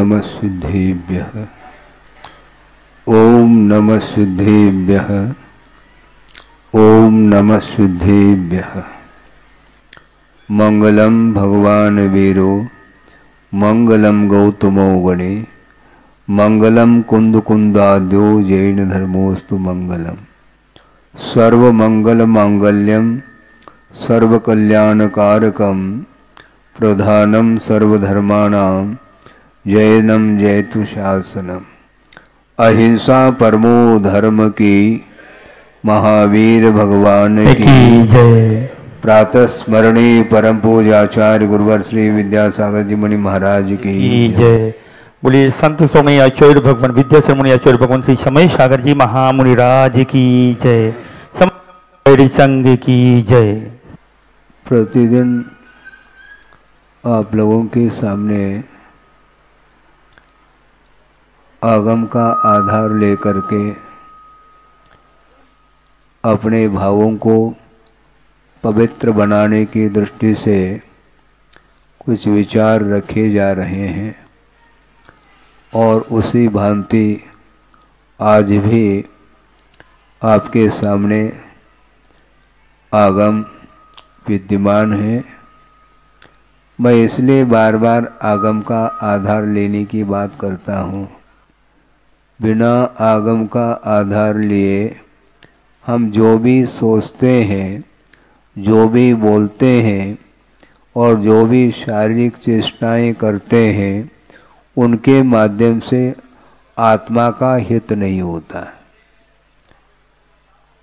नमः सिद्धेभ्यः। ओम नमः सिद्धेभ्यः। ओम नमः सिद्धेभ्यः। मंगलम भगवान वीरो मंगलम गौतमो गणे मंगलम कुंद कुंदाद्यो जैन धर्मोस्तु मंगलम। सर्वमंगल मांगल्यम सर्वकल्याणकारकम प्रधानम सर्वधर्माणां जैनम जयतु शासनम। अहिंसा परमो धर्म की महावीर भगवान की जय। प्रातः स्मरणीय परम पूज्याचार्य गुरुवर श्री विद्यासागर जी मुनि महाराज की जय। बोलिए संत स्वामी आचार्य भगवान विद्यासागर मुनि आचार्य भगवान श्री समय सागर जी महामुनि राज की जय। समय संघ की जय। प्रतिदिन आप लोगों के सामने आगम का आधार लेकर के अपने भावों को पवित्र बनाने की दृष्टि से कुछ विचार रखे जा रहे हैं और उसी भांति आज भी आपके सामने आगम विद्यमान है। मैं इसलिए बार बार आगम का आधार लेने की बात करता हूँ। बिना आगम का आधार लिए हम जो भी सोचते हैं, जो भी बोलते हैं और जो भी शारीरिक चेष्टाएं करते हैं, उनके माध्यम से आत्मा का हित नहीं होता।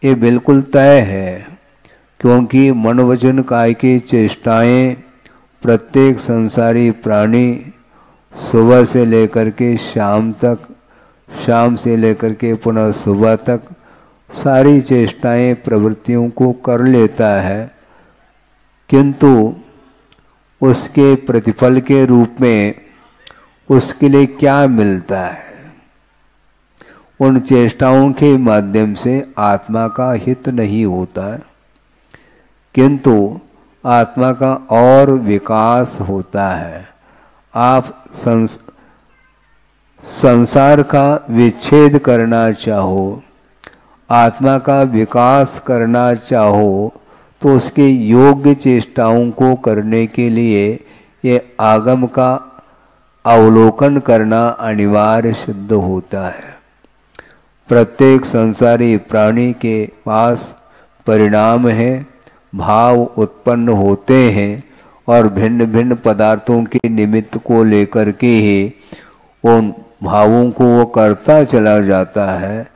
ये बिल्कुल तय है, क्योंकि मन वचन काय की चेष्टाएं प्रत्येक संसारी प्राणी सुबह से लेकर के शाम तक, शाम से लेकर के पुनः सुबह तक सारी चेष्टाएं प्रवृत्तियों को कर लेता है, किंतु उसके प्रतिफल के रूप में उसके लिए क्या मिलता है? उन चेष्टाओं के माध्यम से आत्मा का हित नहीं होता, किंतु आत्मा का और विकास होता है। आप संसार का विच्छेद करना चाहो, आत्मा का विकास करना चाहो, तो उसके योग्य चेष्टाओं को करने के लिए ये आगम का अवलोकन करना अनिवार्य सिद्ध होता है। प्रत्येक संसारी प्राणी के पास परिणाम है, भाव उत्पन्न होते हैं और भिन्न भिन्न पदार्थों के निमित्त को लेकर के ही उन भावों को वो करता चला जाता है,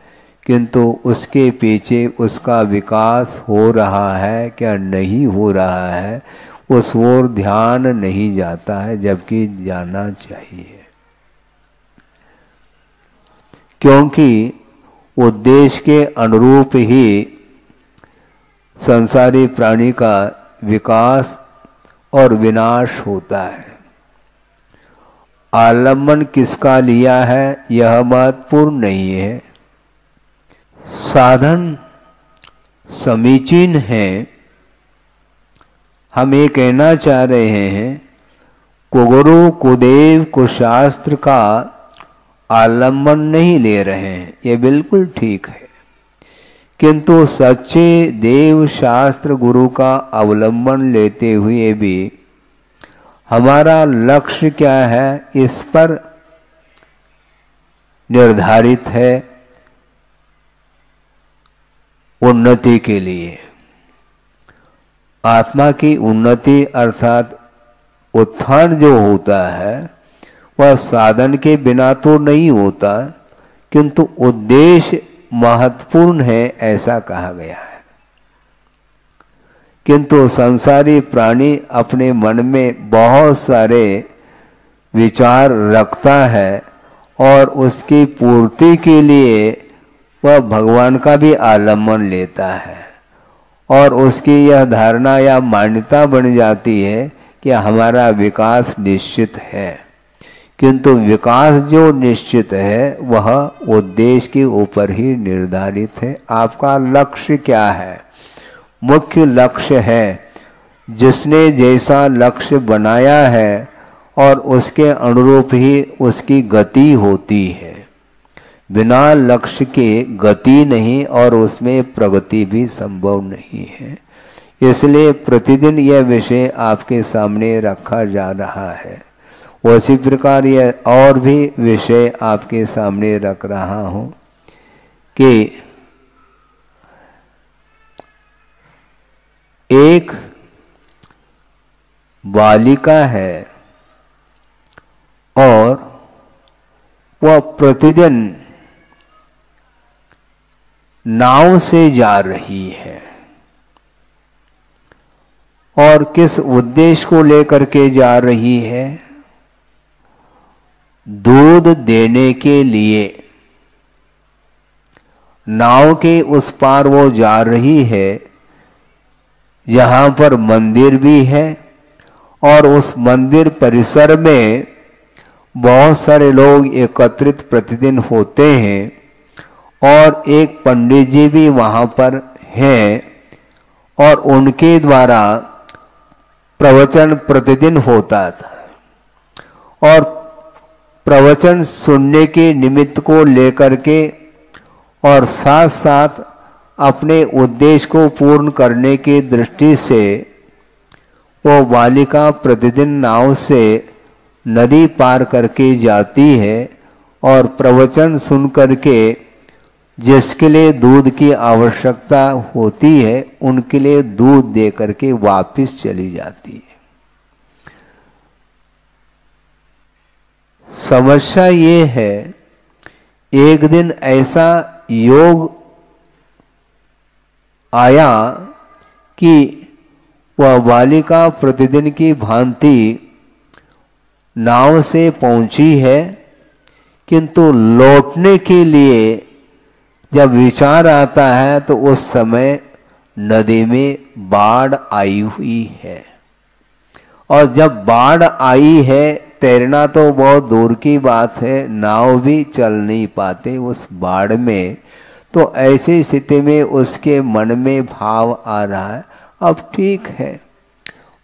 किंतु उसके पीछे उसका विकास हो रहा है क्या नहीं हो रहा है, उस ओर ध्यान नहीं जाता है, जबकि जाना चाहिए। क्योंकि उद्देश्य के अनुरूप ही संसारी प्राणी का विकास और विनाश होता है। आलम्बन किसका लिया है यह महत्वपूर्ण नहीं है। साधन समीचीन है। हम ये कहना चाह रहे हैं, कुगुरु कुदेव कुशास्त्र का आलम्बन नहीं ले रहे हैं, ये बिल्कुल ठीक है, किंतु सच्चे देव शास्त्र गुरु का अवलंबन लेते हुए भी हमारा लक्ष्य क्या है, इस पर निर्धारित है। उन्नति के लिए, आत्मा की उन्नति अर्थात उत्थान जो होता है वह साधन के बिना तो नहीं होता, किंतु उद्देश्य महत्वपूर्ण है ऐसा कहा गया है। किंतु संसारी प्राणी अपने मन में बहुत सारे विचार रखता है और उसकी पूर्ति के लिए वह भगवान का भी आलम्बन लेता है और उसकी यह धारणा या मान्यता बन जाती है कि हमारा विकास निश्चित है, किंतु विकास जो निश्चित है वह उद्देश्य के ऊपर ही निर्धारित है। आपका लक्ष्य क्या है? मुख्य लक्ष्य है, जिसने जैसा लक्ष्य बनाया है और उसके अनुरूप ही उसकी गति होती है। बिना लक्ष्य के गति नहीं और उसमें प्रगति भी संभव नहीं है। इसलिए प्रतिदिन यह विषय आपके सामने रखा जा रहा है। उसी प्रकार यह और भी विषय आपके सामने रख रहा हूं कि एक बालिका है और वह प्रतिदिन नाव से जा रही है और किस उद्देश्य को लेकर के जा रही है? दूध देने के लिए। नाव के उस पार वो जा रही है जहां पर मंदिर भी है और उस मंदिर परिसर में बहुत सारे लोग एकत्रित प्रतिदिन होते हैं और एक पंडित जी भी वहां पर हैं और उनके द्वारा प्रवचन प्रतिदिन होता था और प्रवचन सुनने के निमित्त को लेकर के और साथ साथ अपने उद्देश्य को पूर्ण करने की दृष्टि से वो बालिका प्रतिदिन नाव से नदी पार करके जाती है और प्रवचन सुन करके जिसके लिए दूध की आवश्यकता होती है उनके लिए दूध दे करके वापस चली जाती है। समस्या ये है, एक दिन ऐसा योग आया कि वह बालिका प्रतिदिन की भांति नाव से पहुंची है, किंतु लौटने के लिए जब विचार आता है तो उस समय नदी में बाढ़ आई हुई है और जब बाढ़ आई है तैरना तो बहुत दूर की बात है, नाव भी चल नहीं पाते उस बाढ़ में। तो ऐसी स्थिति में उसके मन में भाव आ रहा है, अब ठीक है,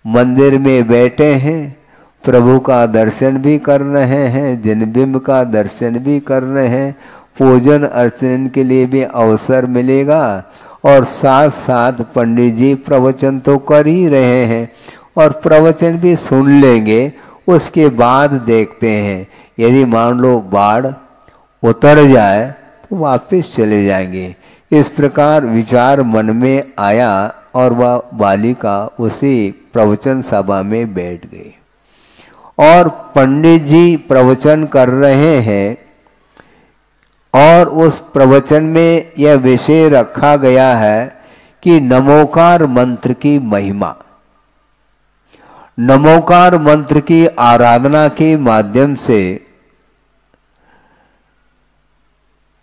मंदिर में बैठे हैं, प्रभु का दर्शन भी कर रहे हैं, जन्मबिंब का दर्शन भी कर रहे हैं, पूजन अर्चन के लिए भी अवसर मिलेगा और साथ साथ पंडित जी प्रवचन तो कर ही रहे हैं और प्रवचन भी सुन लेंगे। उसके बाद देखते हैं, यदि मान लो बाढ़ उतर जाए तो वापस चले जाएंगे। इस प्रकार विचार मन में आया और वह बालिका उसी प्रवचन सभा में बैठ गई और पंडित जी प्रवचन कर रहे हैं और उस प्रवचन में यह विषय रखा गया है कि नमोकार मंत्र की महिमा। नमोकार मंत्र की आराधना के माध्यम से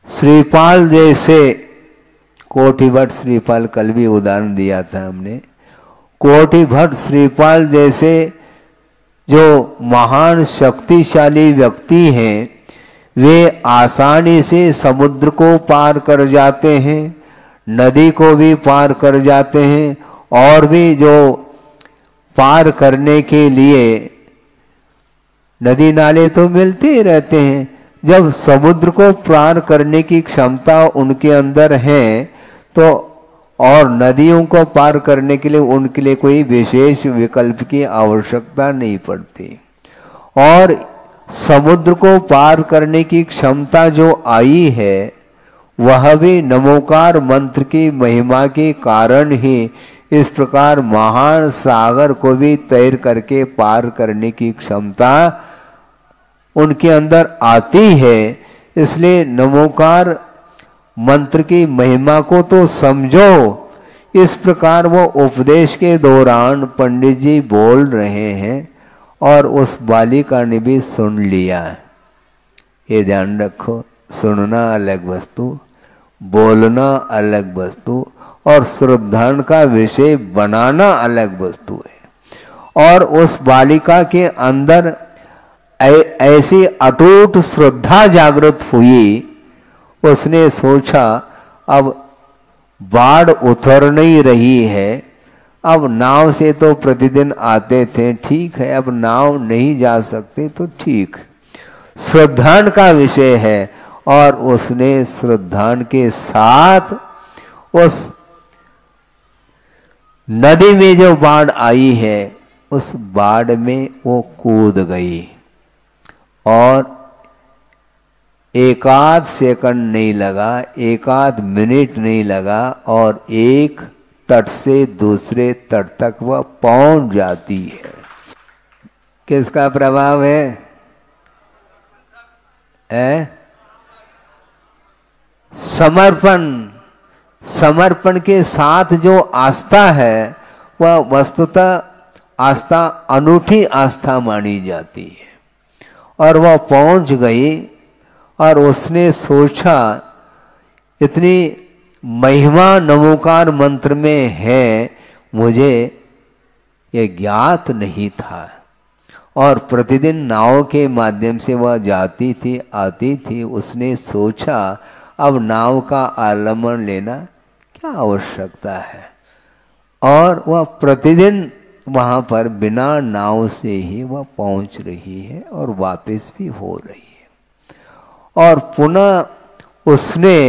श्रीपाल जैसे, कोटि भट्ट श्रीपाल, कल भी उदाहरण दिया था हमने, कोटि भट्ट श्रीपाल जैसे जो महान शक्तिशाली व्यक्ति हैं, वे आसानी से समुद्र को पार कर जाते हैं, नदी को भी पार कर जाते हैं और भी जो पार करने के लिए नदी नाले तो मिलते ही रहते हैं। जब समुद्र को पार करने की क्षमता उनके अंदर है तो और नदियों को पार करने के लिए उनके लिए कोई विशेष विकल्प की आवश्यकता नहीं पड़ती और समुद्र को पार करने की क्षमता जो आई है वह भी नमोकार मंत्र की महिमा के कारण ही इस प्रकार महान सागर को भी तैर करके पार करने की क्षमता उनके अंदर आती है। इसलिए नमोकार मंत्र की महिमा को तो समझो। इस प्रकार वो उपदेश के दौरान पंडित जी बोल रहे हैं और उस बालिका ने भी सुन लिया। ये ध्यान रखो, सुनना अलग वस्तु, बोलना अलग वस्तु और श्रद्धान का विषय बनाना अलग वस्तु है। और उस बालिका के अंदर ऐसी अटूट श्रद्धा जागृत हुई, उसने सोचा अब बाढ़ उतर नहीं रही है, अब नाव से तो प्रतिदिन आते थे, ठीक है, अब नाव नहीं जा सकते तो ठीक, श्रद्धान का विषय है। और उसने श्रद्धान के साथ उस नदी में जो बाढ़ आई है उस बाढ़ में वो कूद गई और एकाध सेकंड नहीं लगा, एकाध मिनट नहीं लगा और एक तट से दूसरे तट तक वह पहुंच जाती है। किसका प्रभाव है? समर्पण। समर्पण के साथ जो आस्था है वह वस्तुतः आस्था अनूठी आस्था मानी जाती है। और वह पहुंच गई और उसने सोचा इतनी महिमा नमोकार मंत्र में है, मुझे ये ज्ञात नहीं था। और प्रतिदिन नाव के माध्यम से वह जाती थी आती थी। उसने सोचा अब नाव का आलम्बन लेना क्या आवश्यकता है, और वह प्रतिदिन वहां पर बिना नाव से ही वह पहुंच रही है और वापस भी हो रही है। और पुनः उसने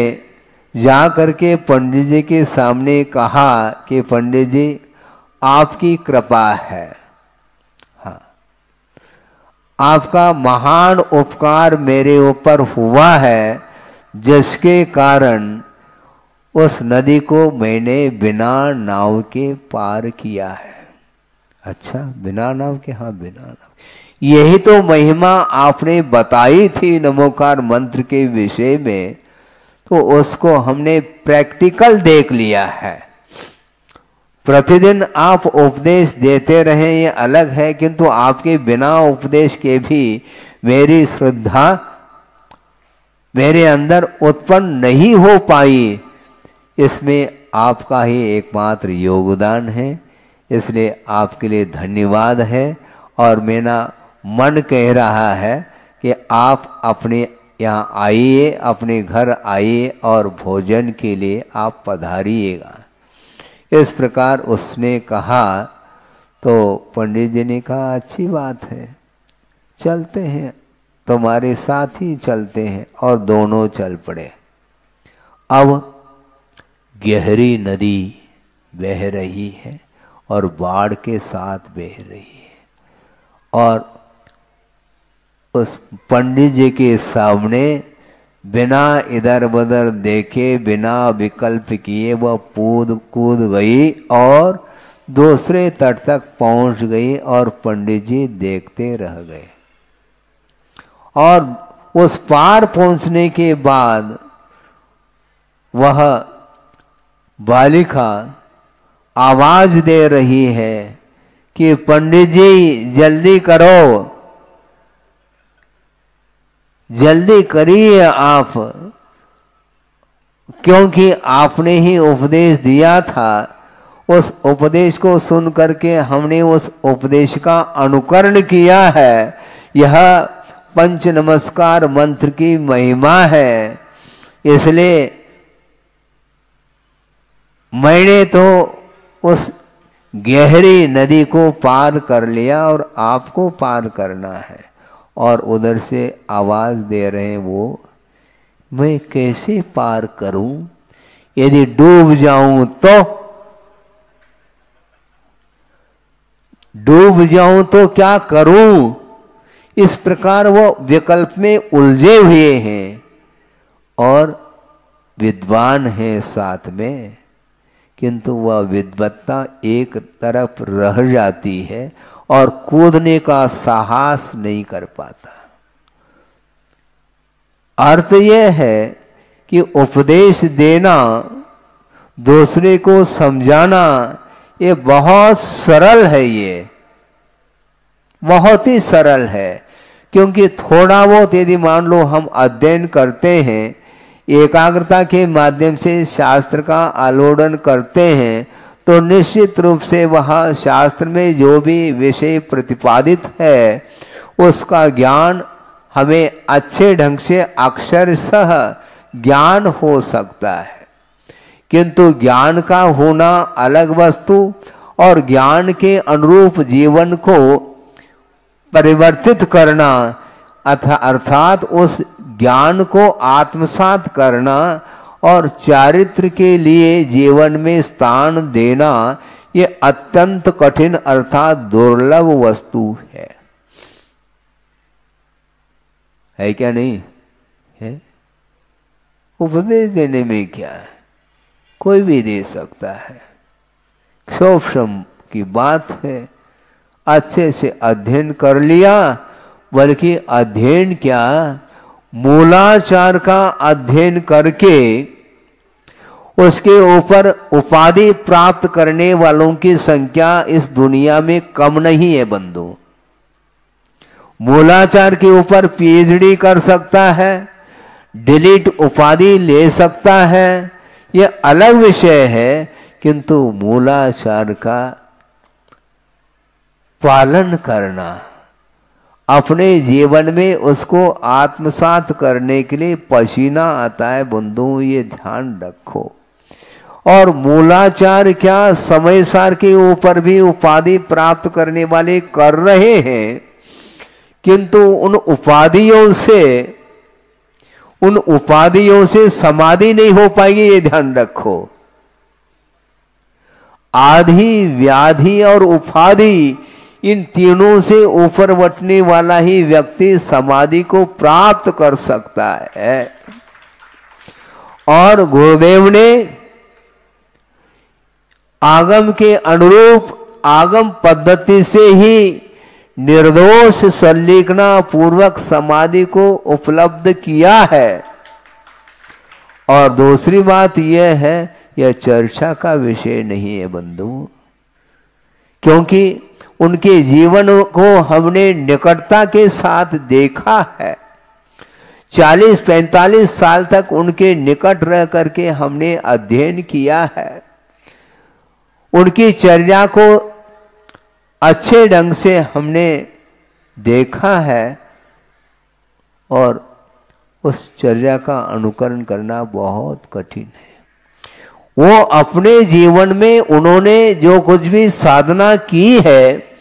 जा करके पंडित जी के सामने कहा कि पंडित जी आपकी कृपा है, हाँ, आपका महान उपकार मेरे ऊपर हुआ है, जिसके कारण उस नदी को मैंने बिना नाव के पार किया है। अच्छा, बिना नाव के? हाँ, बिना नाव। यही तो महिमा आपने बताई थी नमोकार मंत्र के विषय में, तो उसको हमने प्रैक्टिकल देख लिया है। प्रतिदिन आप उपदेश देते रहे ये अलग है, किंतु आपके बिना उपदेश के भी मेरी श्रद्धा मेरे अंदर उत्पन्न नहीं हो पाई। इसमें आपका ही एकमात्र योगदान है, इसलिए आपके लिए धन्यवाद है। और मेरा मन कह रहा है कि आप अपने यहाँ आइए, अपने घर आइए और भोजन के लिए आप पधारिएगा। इस प्रकार उसने कहा। तो पंडित जी ने कहा अच्छी बात है, चलते हैं, तुम्हारे साथ ही चलते हैं। और दोनों चल पड़े। अब गहरी नदी बह रही है और बाढ़ के साथ बह रही है, और उस पंडित जी के सामने बिना इधर उधर देखे, बिना विकल्प किए वह कूद गई और दूसरे तट तक पहुंच गई। और पंडित जी देखते रह गए। और उस पार पहुंचने के बाद वह बालिका आवाज दे रही है कि पंडित जी जल्दी करो, जल्दी करिए आप, क्योंकि आपने ही उपदेश दिया था। उस उपदेश को सुन करके हमने उस उपदेश का अनुकरण किया है। यह पंच नमस्कार मंत्र की महिमा है। इसलिए मैंने तो उस गहरी नदी को पार कर लिया और आपको पार करना है। और उधर से आवाज दे रहे हैं वो, मैं कैसे पार करूं? यदि डूब जाऊं तो? डूब जाऊं तो क्या करूं? इस प्रकार वो विकल्प में उलझे हुए हैं। और विद्वान है साथ में, किंतु वह विद्वत्ता एक तरफ रह जाती है और कूदने का साहस नहीं कर पाता। अर्थ यह है कि उपदेश देना, दूसरे को समझाना, ये बहुत सरल है, ये बहुत ही सरल है। क्योंकि थोड़ा बहुत यदि मान लो हम अध्ययन करते हैं, एकाग्रता के माध्यम से शास्त्र का आलोड़न करते हैं, तो निश्चित रूप से वह शास्त्र में जो भी विषय प्रतिपादित है उसका ज्ञान हमें अच्छे ढंग से अक्षरशः ज्ञान हो सकता है। किंतु ज्ञान का होना अलग वस्तु और ज्ञान के अनुरूप जीवन को परिवर्तित करना अर्थात उस ज्ञान को आत्मसात करना और चारित्र के लिए जीवन में स्थान देना, ये अत्यंत कठिन अर्थात दुर्लभ वस्तु है क्या नहीं है? उपदेश देने में क्या है, कोई भी दे सकता है, क्षोभम की बात है। अच्छे से अध्ययन कर लिया, बल्कि अध्ययन क्या, मूलाचार का अध्ययन करके उसके ऊपर उपाधि प्राप्त करने वालों की संख्या इस दुनिया में कम नहीं है बंधु। मूलाचार के ऊपर पीएचडी कर सकता है, डिलीट उपाधि ले सकता है, यह अलग विषय है, किंतु मूलाचार का पालन करना, अपने जीवन में उसको आत्मसात करने के लिए पसीना आता है बंधु, ये ध्यान रखो। और मूलाचार क्या, समय सार के ऊपर भी उपाधि प्राप्त करने वाले कर रहे हैं, किंतु उन उपाधियों से समाधि नहीं हो पाएगी, ये ध्यान रखो। आधि, व्याधि और उपाधि, इन तीनों से ऊपर उठने वाला ही व्यक्ति समाधि को प्राप्त कर सकता है। और गुरुदेव ने आगम के अनुरूप आगम पद्धति से ही निर्दोष संलिग्ना पूर्वक समाधि को उपलब्ध किया है। और दूसरी बात यह है, यह चर्चा का विषय नहीं है बंधु, क्योंकि उनके जीवन को हमने निकटता के साथ देखा है। 40-45 साल तक उनके निकट रह करके हमने अध्ययन किया है, उनकी चर्या को अच्छे ढंग से हमने देखा है, और उस चर्या का अनुकरण करना बहुत कठिन है। वो अपने जीवन में उन्होंने जो कुछ भी साधना की है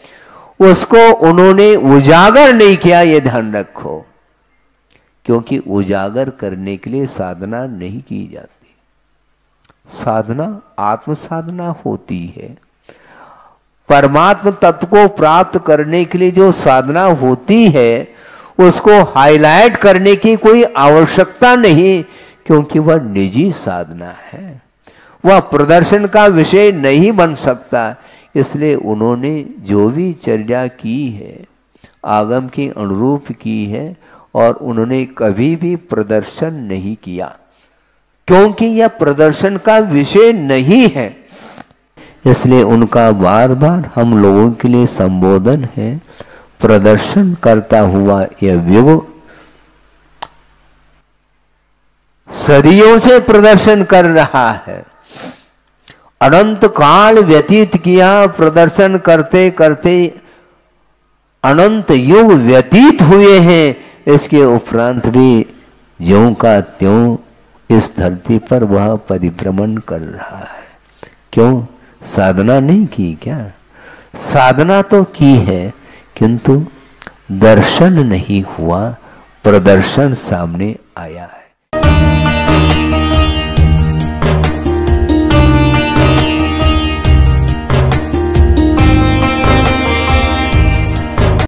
उसको उन्होंने उजागर नहीं किया, ये ध्यान रखो, क्योंकि उजागर करने के लिए साधना नहीं की जाती। साधना आत्म साधना होती है। परमात्म तत्व को प्राप्त करने के लिए जो साधना होती है उसको हाईलाइट करने की कोई आवश्यकता नहीं, क्योंकि वह निजी साधना है, वह प्रदर्शन का विषय नहीं बन सकता। इसलिए उन्होंने जो भी चर्या की है आगम के अनुरूप की है, और उन्होंने कभी भी प्रदर्शन नहीं किया, क्योंकि यह प्रदर्शन का विषय नहीं है। इसलिए उनका बार बार हम लोगों के लिए संबोधन है, प्रदर्शन करता हुआ यह युग सदियों से प्रदर्शन कर रहा है। अनंत काल व्यतीत किया, प्रदर्शन करते करते अनंत युग व्यतीत हुए हैं। इसके उपरांत भी ज्यों का त्यों इस धरती पर वह परिभ्रमण कर रहा है। क्यों? साधना नहीं की क्या? साधना तो की है, किंतु दर्शन नहीं हुआ, प्रदर्शन सामने आया है।